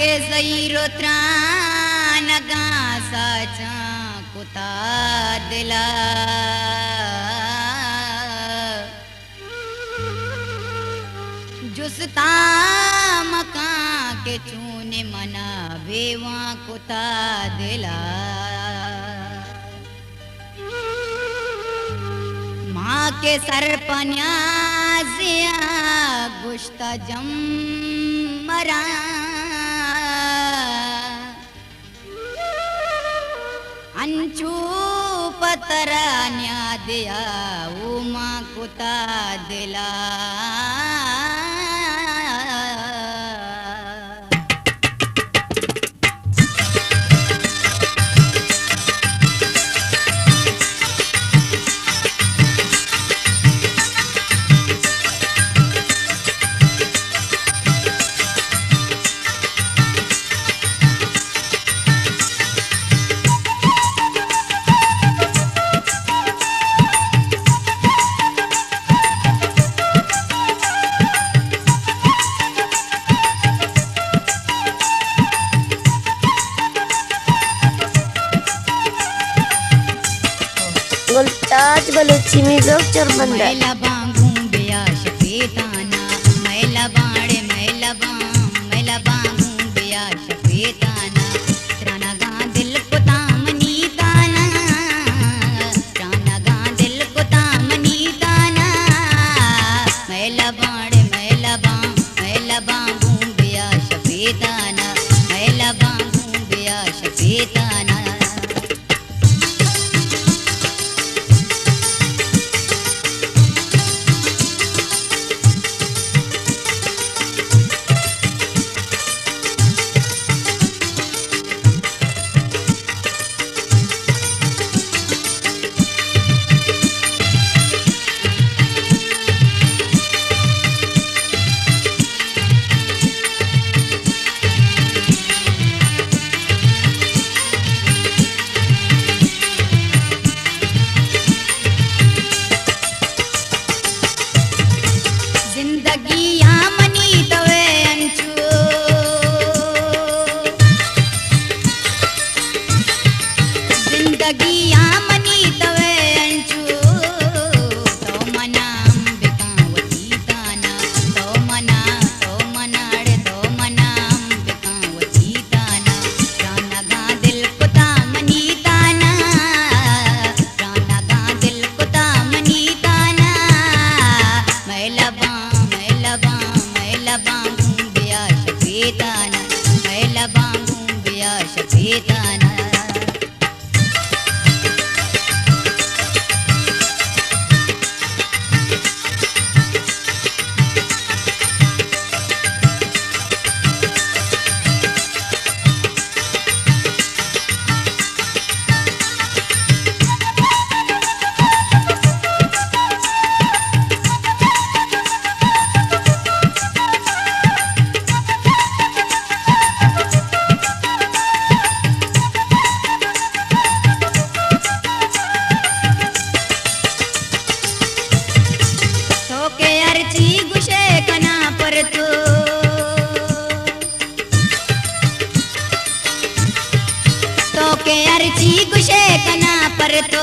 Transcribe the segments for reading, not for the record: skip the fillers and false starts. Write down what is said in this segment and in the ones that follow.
के ज़ईरो त्रान गासा चा कुता दिला जुस्ता मका के चूने मना बेवा कुता दिला माँ के सर पन्याजिया गुश्ता जम मरा अंचू पतरा न्या दिया उमा कुता दिला Gultaj baluchimi zog charbanda. मैला बांगू बिया शफेताना मैला बाड़े मैला बांगू बिया शफेताना त्राना गा दिल को तामनी ताना त्राना गा दिल को तामनी ताना मैला बाड़े मैला बांगू बिया शफेताना मैला बांगू बिया शफेताना पर तो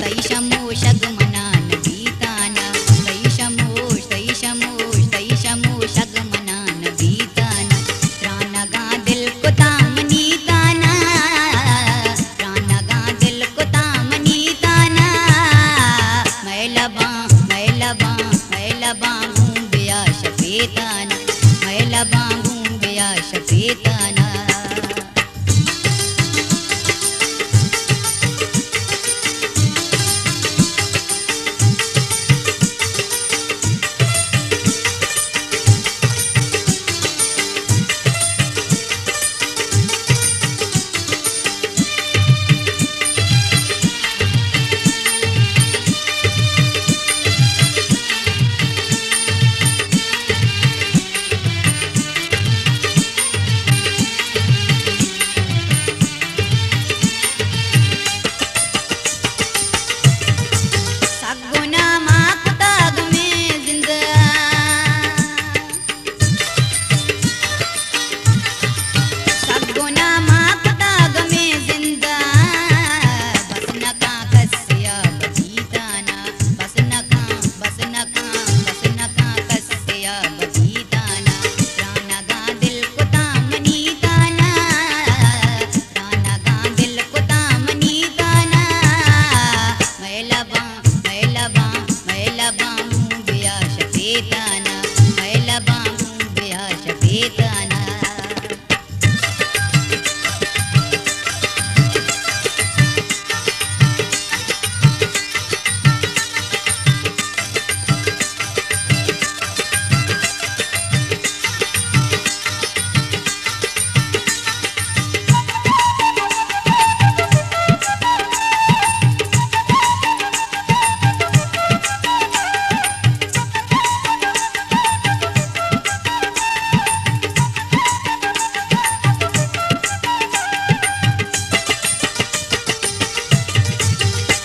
तई शमूश अगमनान बीताना तई शमूश अगमनान बीताना राना गा दिल को तामनी ताना राना गा दिल को तामनी ताना मैला बांगू बिया शफेताना मैला बांगू बिया शफेताना शपेताना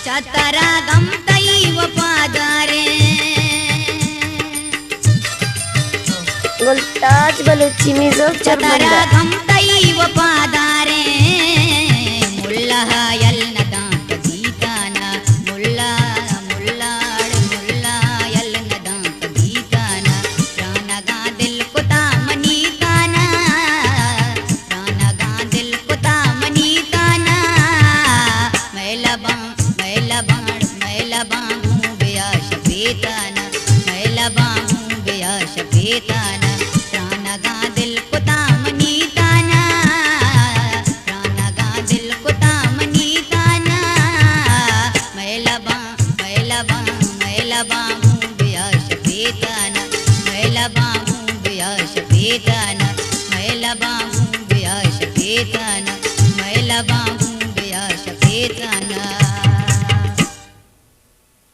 चतरा गमतई वफादारे गुलताज बलूची मिजोक चतरा चरबंदा गमतई वफादारे मुल्ला यल नदांत गीताना मुल्ला मुल्लाड़ मुल्ला यल नदांत गीताना राना गा दिल कुता मनीताना राना गा दिल कुता मनीताना मैला बांगू बेया शपेताना मैला बांगू बेया शपेताना राना गा दिल कुता मनीताना राना गा दिल कुता मनीताना मैला बांगू बेया शपेताना मैला बांगू बेया शपेताना मैला बांगू बेया शपेताना